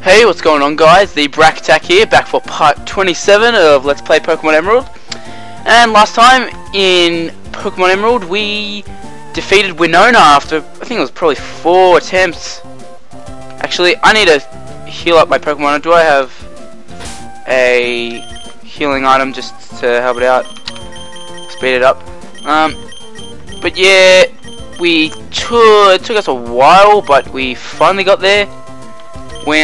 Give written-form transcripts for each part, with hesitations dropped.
Hey, what's going on, guys? The Brack Attack here, back for part 27 of Let's Play Pokemon Emerald. And last time in Pokemon Emerald we defeated Winona after, I think it was probably 4 attempts. Actually, I need to heal up my Pokemon. Do I have a healing item just to help it out? Speed it up. But yeah, it took us a while, but we finally got there. Sorry,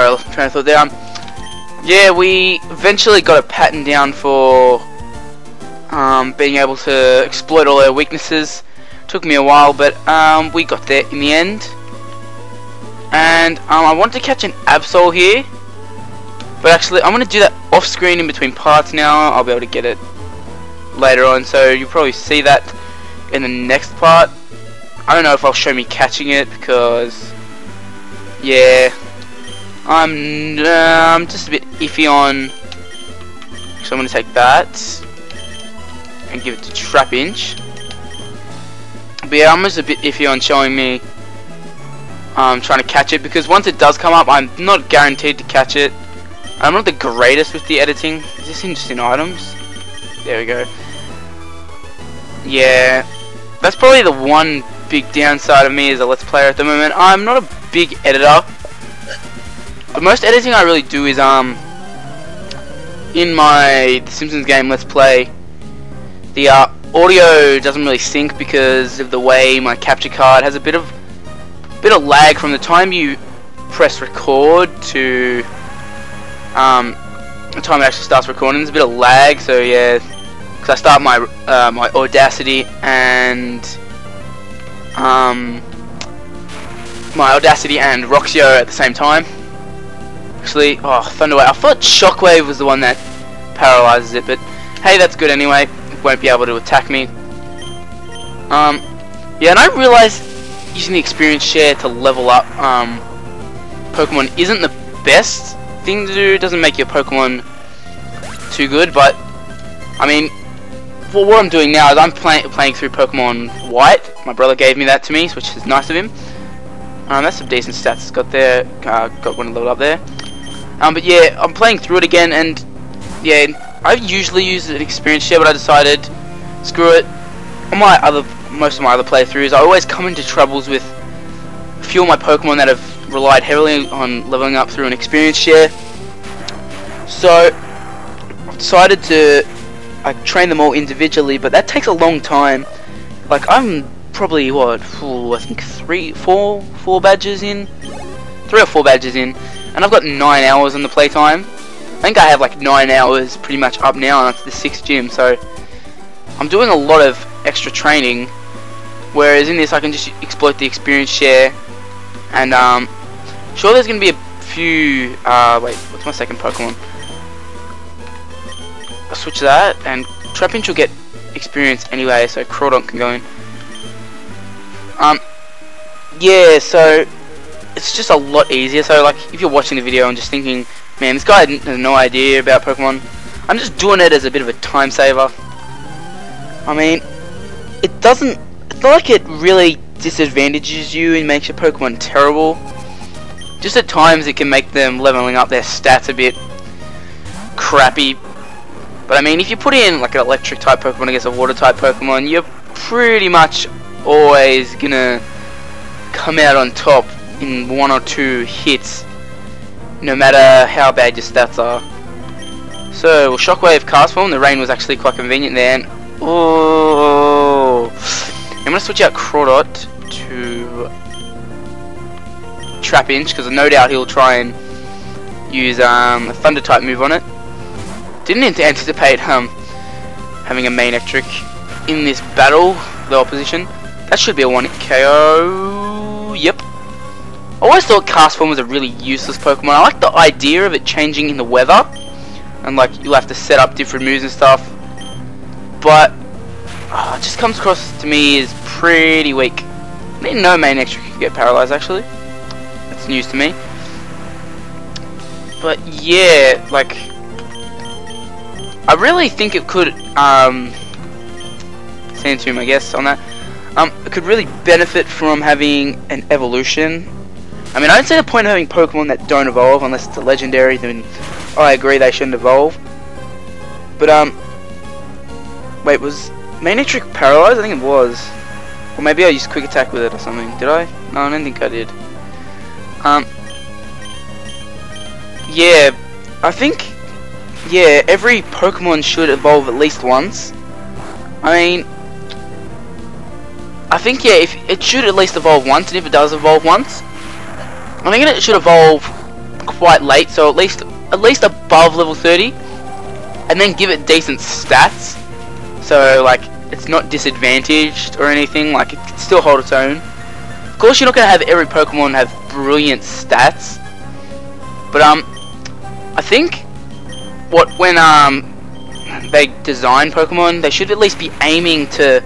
I lost my train of thought there. Yeah, we eventually got a pattern down for being able to exploit all their weaknesses. Took me a while, but we got there in the end. And I wanted to catch an Absol here, but actually I'm going to do that off screen in between parts now. I'll be able to get it later on, so you'll probably see that in the next part. I don't know if I'll show me catching it because, yeah, I'm just a bit iffy on. So I'm going to take that and give it to Trapinch. But yeah, I'm just a bit iffy on showing me trying to catch it, because once it does come up, I'm not guaranteed to catch it. I'm not the greatest with the editing. Is this just in items? There we go. Yeah, that's probably the one big downside of me as a Let's Player at the moment. I'm not a big editor. The most editing I really do is in my The Simpsons game Let's Play. The audio doesn't really sync because of the way my capture card has a bit of lag from the time you press record to the time it actually starts recording. There's a bit of lag, so yeah, because I start my my Audacity and Roxio at the same time. Actually, oh, Thunderwave. I thought Shockwave was the one that paralyzes it, but hey, that's good anyway. It won't be able to attack me. Yeah, and I realized using the experience share to level up Pokemon isn't the best thing to do. It doesn't make your Pokemon too good, but I mean, well, what I'm doing now is I'm playing through Pokemon White. My brother gave me that to me, which is nice of him. That's some decent stats it's got there. Got one leveled up there. But yeah, I'm playing through it again, and yeah, I usually use an experience share, but I decided, screw it. On most of my other playthroughs, I always come into troubles with a few of my Pokemon that have relied heavily on leveling up through an experience share. So I've decided to train them all individually, but that takes a long time. Like, I'm probably I think 3 or 4 badges in, and I've got 9 hours on the playtime. I think I have like 9 hours pretty much up now, and that's the 6th gym. So I'm doing a lot of extra training, whereas in this I can just exploit the experience share. And sure, there's gonna be a few. Wait, what's my second Pokemon? I'll switch that, and Trapinch will get experience anyway, so Crawdont can go in. Yeah, so it's just a lot easier. So like, if you're watching the video and just thinking, man, this guy has no idea about Pokemon, I'm just doing it as a bit of a time saver. I mean, it's not like it really disadvantages you and makes your Pokemon terrible. Just at times it can make them leveling up their stats a bit crappy. But I mean, if you put in like an electric type Pokemon against a water type Pokemon, you're pretty much always gonna come out on top in 1 or 2 hits, no matter how bad your stats are. So, well, Shockwave Cast Form, the rain was actually quite convenient there. And, oh, I'm gonna switch out Crawdont to Trapinch, because no doubt he'll try and use a Thunder type move on it. Didn't anticipate having a main electric in this battle, the opposition. That should be a 1-hit KO. Yep. I always thought Cast Form was a really useless Pokemon. I like the idea of it changing in the weather, and like you'll have to set up different moves and stuff. But it just comes across to me as pretty weak. I didn't know main electric could get paralyzed actually. That's news to me. But yeah, like, I really think it could Sand Tomb, I guess, on that. it could really benefit from having an evolution. I mean, I don't see the point of having Pokemon that don't evolve unless it's a legendary. Then I agree they shouldn't evolve. But wait, was Manectric paralyzed? I think it was. Or maybe I used Quick Attack with it or something. Did I? No, I don't think I did. Yeah, I think, yeah, every Pokemon should evolve at least once. I mean, I think, yeah, if it should at least evolve once, and if it does evolve once, I think it should evolve quite late, so at least above level 30, and then give it decent stats, so like it's not disadvantaged or anything, like it can still hold its own. Of course, you're not gonna have every Pokemon have brilliant stats, but I think when they design Pokemon, they should at least be aiming to,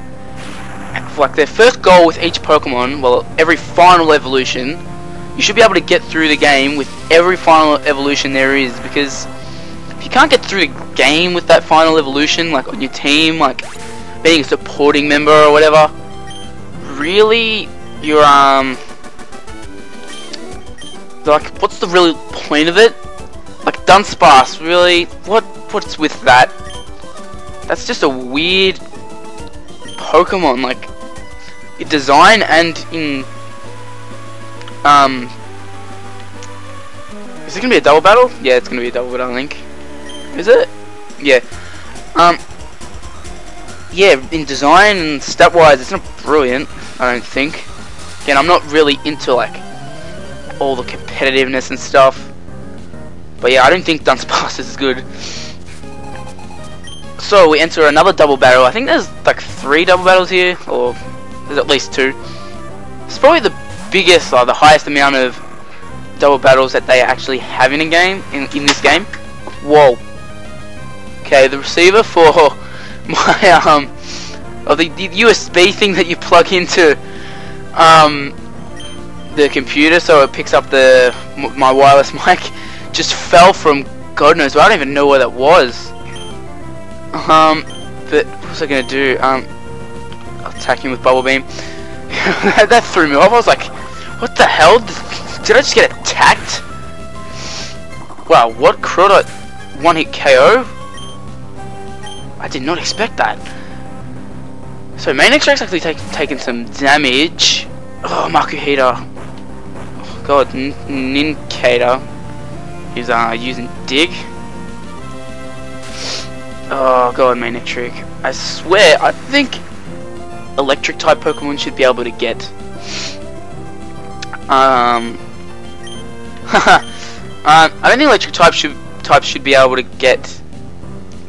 like, their first goal with each Pokemon, well, every final evolution, you should be able to get through the game with every final evolution there is, because if you can't get through the game with that final evolution, like on your team, like being a supporting member or whatever, really, you're like, what's the real point of it? Like Dunsparce, really? What's with that? That's just a weird Pokemon, like in design and in is it gonna be a double battle? Yeah, it's gonna be a double battle, I think. Is it? Yeah. Yeah, in design and stat wise it's not brilliant, I don't think. Again, I'm not really into like all the competitiveness and stuff. But yeah, I don't think Dunsparce is good. So we enter another double battle. I think there's like 3 double battles here, or there's at least 2. It's probably the biggest, or the highest amount of double battles that they actually have in a game, in this game. Whoa. Okay, the receiver for my the USB thing that you plug into the computer so it picks up my wireless mic just fell from God knows where. I don't even know where that was. But what was I gonna do? I'll attack him with Bubble Beam. That threw me off. I was like, what the hell? Did I just get attacked? Wow, what? Crawdot one-hit KO? I did not expect that. So Manectric's actually taking some damage. Oh, Makuhita. Oh God, Nincada. He's using Dig. Oh God, Manectric. I swear, I think electric type Pokemon should be able to get I don't think electric types should be able to get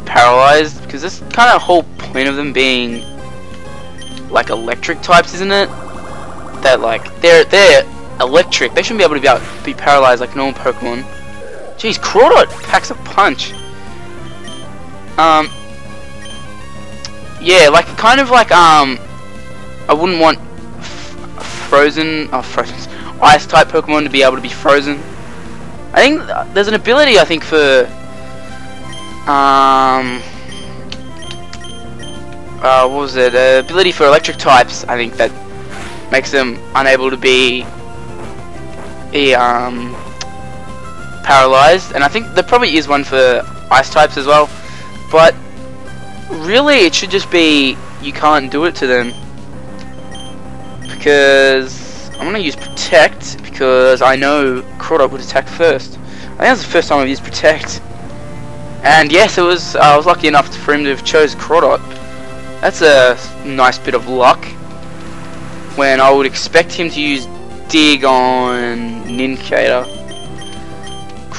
paralyzed, because that's kind of the whole point of them being like electric types, isn't it? That like they're electric, they shouldn't be able to be paralyzed like normal Pokemon. Jeez, Crawdot packs a punch. Yeah, like kind of like I wouldn't want frozen ice type Pokemon to be able to be frozen. I think there's an ability, I think, for what was it? Ability for electric types, I think, that makes them unable to be paralyzed, and I think there probably is one for ice types as well, but really it should just be you can't do it to them, because I'm gonna use Protect, because I know Crawdot would attack first. I think that's the first time I've used Protect, and yes, it was. I was lucky enough for him to have chose Crawdot. That's a nice bit of luck, when I would expect him to use Dig on Nincada.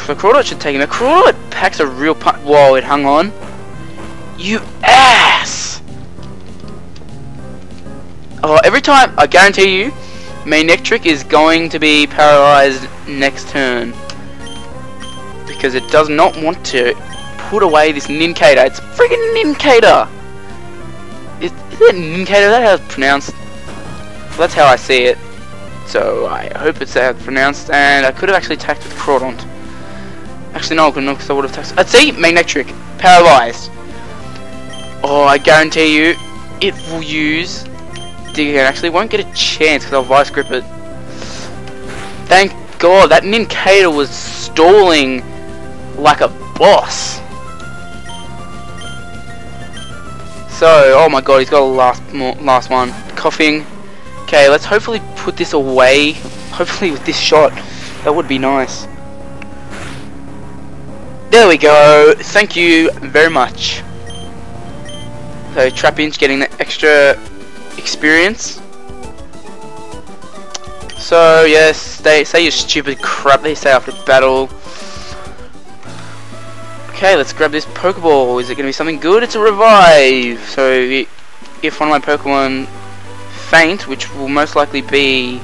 So Crawdot should take him out. Crawdot packs a real punch. Whoa, it hung on. You ass! Oh, every time, I guarantee you, Manectric is going to be paralyzed next turn, because it does not want to put away this Nincada. It's friggin' Nincada! Is it Nincada? Is that how it's pronounced? Well, that's how I see it. So I hope it's how it's pronounced, and I could have actually attacked with Crawdont. Actually no, I couldn't, because I would have attacked. Let's see, Manectric, paralyzed. Oh, I guarantee you, it will use stick again. Actually, won't get a chance because I'll vice grip it. Thank God, that Nincada was stalling like a boss. So, oh my God, he's got a last one. Coughing. Okay, let's hopefully put this away. Hopefully with this shot. That would be nice. There we go. Thank you very much. So, Trapinch getting the extra experience. So, yes, they say your stupid crap they say after battle. Okay, let's grab this Pokeball. Is it going to be something good? It's a revive. So, if one of my Pokemon faint, which will most likely be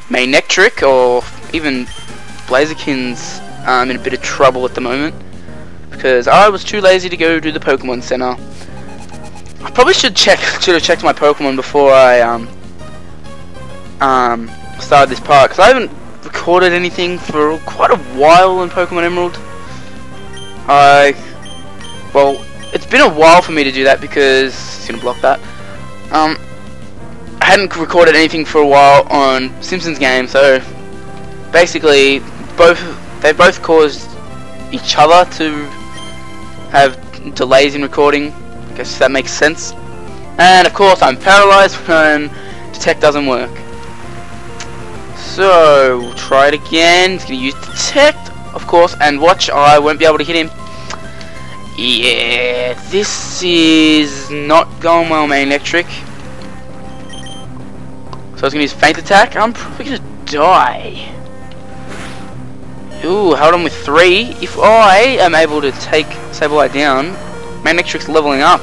Manectric or even Blaziken's in a bit of trouble at the moment because I was too lazy to go to the Pokemon Center. I probably should have checked my Pokemon before I started this part because I haven't recorded anything for quite a while in Pokemon Emerald. Well, it's been a while for me to do that because it's gonna block that. I hadn't recorded anything for a while on Simpsons game, so basically they both caused each other to have delays in recording. I guess that makes sense. And of course I'm paralyzed when Detect doesn't work. So we'll try it again. It's gonna use Detect, of course, and watch, I won't be able to hit him. Yeah, this is not going well, Manectric. So I was gonna use Feint Attack. I'm probably gonna die. Ooh, held on with 3. If I am able to take Sableye down, Manectric's leveling up.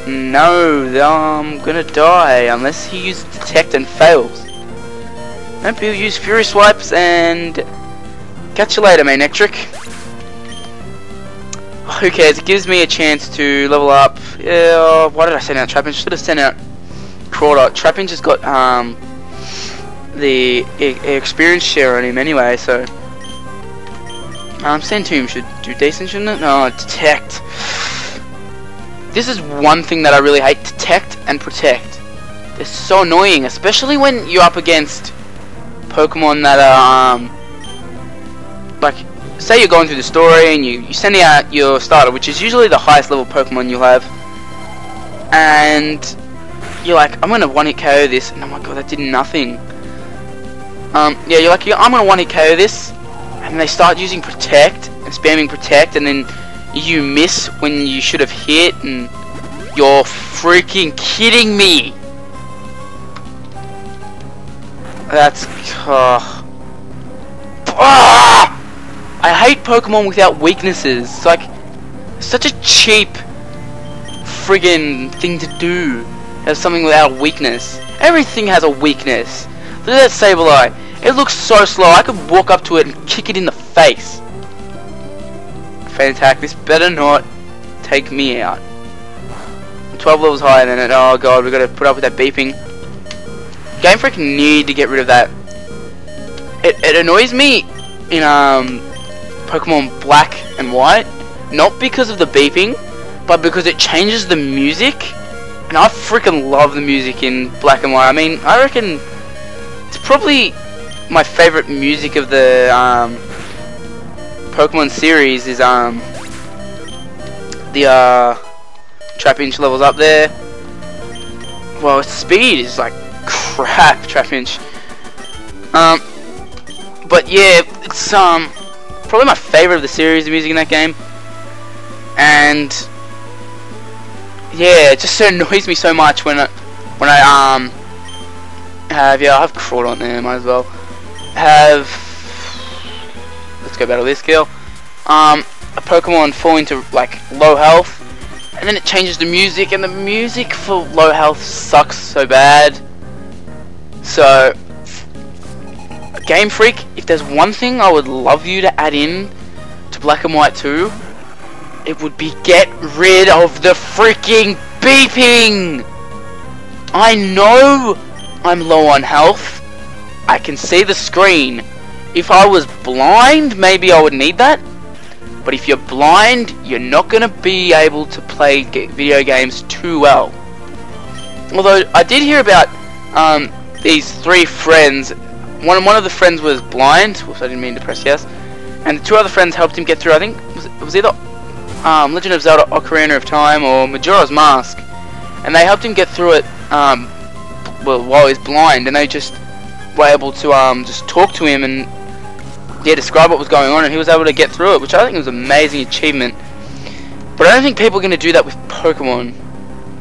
No, I'm gonna die unless he uses Detect and fails. Maybe he'll use Fury Swipes and catch you later, Manectric. Who cares? It gives me a chance to level up. Yeah, why did I send out Trapinch? Should have sent out Crawdot. Trapinch has got the experience share on him anyway, so Centurion should do decent, shouldn't it? No, Detect. This is one thing that I really hate: Detect and Protect. They're so annoying, especially when you're up against Pokemon that are like, say you're going through the story and you send out your starter, which is usually the highest level Pokemon you'll have, and you're like, I'm gonna one-hit KO this, and oh my God, that did nothing. Yeah, you're like, I'm gonna one-hit KO this, and they start using Protect and spamming Protect, and then you miss when you should have hit, and you're freaking kidding me. That's I hate Pokemon without weaknesses. It's like such a cheap friggin' thing to do. Have something without a weakness. Everything has a weakness. Look at that Sableye. It looks so slow. I could walk up to it and kick it in the face. Feint Attack. This better not take me out. I'm 12 levels higher than it. Oh God, we gotta put up with that beeping. Game Freak need to get rid of that. It annoys me in Pokemon Black and White, not because of the beeping, but because it changes the music, and I freaking love the music in Black and White. I mean, I reckon it's probably my favorite music of the Pokemon series is the Trapinch levels up there. Well, its speed is like crap, Trapinch. But yeah, it's probably my favorite of the series, the music in that game. And yeah, it just annoys me so much when I have, yeah, I have Crawdon there, might as well have, let's go battle this kill, a Pokemon fall into like low health, and then it changes the music, and the music for low health sucks so bad. So Game Freak, if there's one thing I would love you to add in to Black and White 2, it would be get rid of the freaking beeping. I know I'm low on health. I can see the screen. If I was blind, maybe I would need that. But if you're blind, you're not going to be able to play video games too well. although I did hear about these 3 friends. One of the friends was blind, whoops, I didn't mean to press yes, and the 2 other friends helped him get through. I think it was either Legend of Zelda: Ocarina of Time or Majora's Mask, and they helped him get through it well, while he's blind, and they just were able to just talk to him and describe what was going on, and he was able to get through it, which I think was an amazing achievement. But I don't think people are going to do that with Pokemon.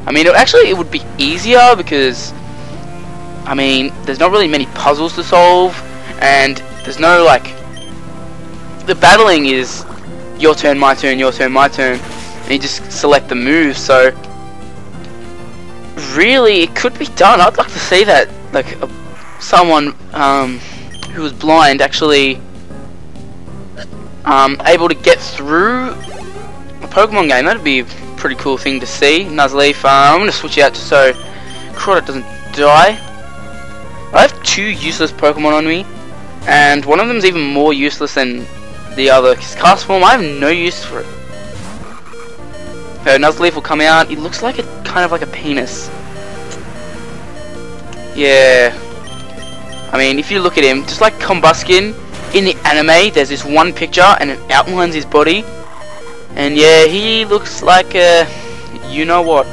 I mean, it would be easier because, I mean, there's not really many puzzles to solve, and there's no, like, the battling is your turn, my turn, your turn, my turn, and you just select the moves. So really, it could be done. I'd like to see that, like, someone who was blind actually able to get through a Pokemon game. That'd be a pretty cool thing to see. Nuzleaf, I'm going to switch it out just so Crawdad doesn't die. I have 2 useless Pokemon on me, and one of them is even more useless than the other. His Cast Form, I have no use for it. So Nuzleaf will come out. It looks like kind of like a penis. Yeah. I mean, if you look at him, just like Combuskin in the anime, there's this one picture and it outlines his body. And yeah, he looks like a, you know what.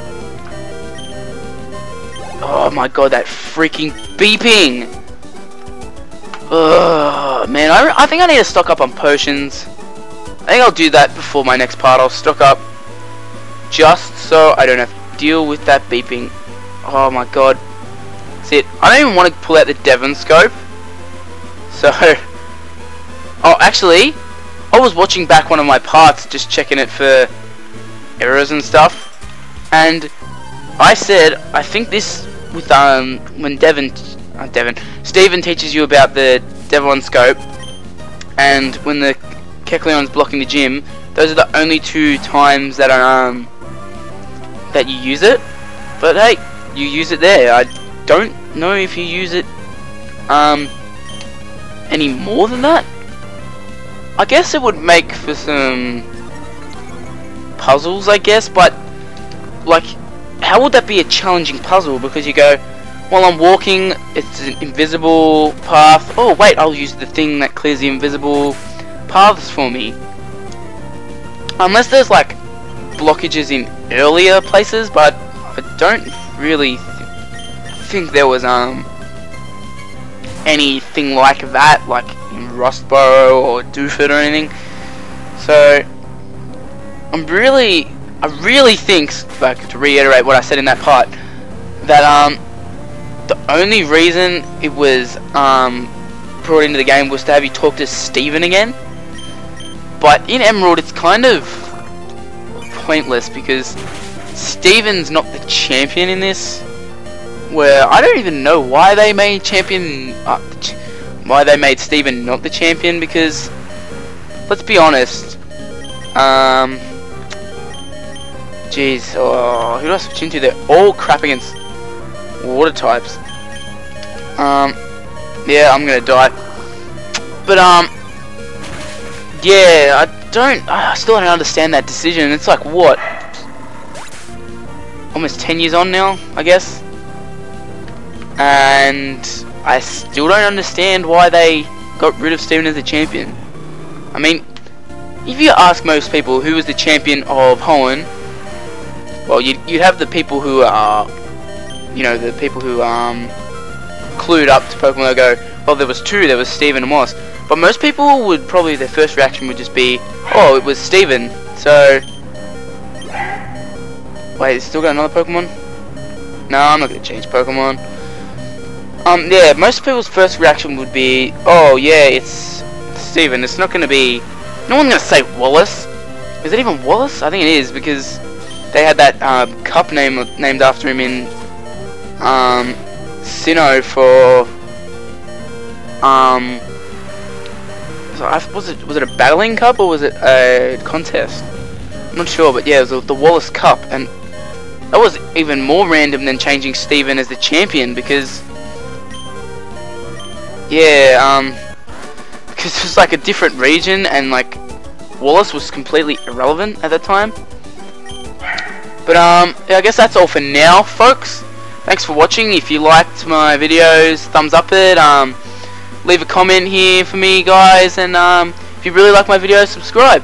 Oh my god, that freaking beeping! Ugh, man, I think I need to stock up on potions. I think I'll do that before my next part. I'll stock up just so I don't have to deal with that beeping. Oh my god. That's it. I don't even want to pull out the Devon scope. So, oh, actually, I was watching back one of my parts, just checking it for errors and stuff, and I said, I think this with when Steven teaches you about the Devon scope, and when the Kecleon's blocking the gym, those are the only 2 times that are that you use it. But hey, you use it there. I don't know if you use it any more than that. I guess it would make for some puzzles, I guess, but like, how would that be a challenging puzzle? Because you go, while I'm walking, it's an invisible path. Oh wait, I'll use the thing that clears the invisible paths for me. Unless there's like blockages in earlier places, but I don't really think there was anything like that, like in Rustboro or Dooford or anything. So I really think, like, to reiterate what I said in that part, that the only reason it was brought into the game was to have you talk to Steven again. But in Emerald it's kind of pointless because Steven's not the champion in this. Where I don't even know why they made why they made Steven not the champion, because let's be honest, jeez, who do I switch into? They're all crap against water types. Yeah, I'm gonna die. But yeah, I still don't understand that decision. It's like, what, almost 10 years on now, I guess, and I still don't understand why they got rid of Steven as the champion. I mean, if you ask most people who was the champion of Hoenn, well, you'd have the people who are, you know, the people who clued up to Pokemon. They go, well, there was 2, there was Steven and Moss. But most people would probably, their first reaction would just be, oh, it was Steven. So, wait, it's still got another Pokemon? No, I'm not gonna change Pokemon. Yeah, most people's first reaction would be, oh yeah, it's Steven. It's not gonna be, no one's gonna say Wallace. Is it even Wallace? I think it is, because they had that cup named after him in Sinnoh for was it a battling cup or was it a contest? I'm not sure, but yeah, it was the Wallace Cup, and that was even more random than changing Steven as the champion, because yeah, because it was like a different region, and like Wallace was completely irrelevant at that time. But yeah, I guess that's all for now, folks. thanks for watching. If you liked my videos, thumbs up it. Leave a comment here for me, guys, and if you really like my videos, subscribe.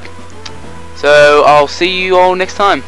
So I'll see you all next time.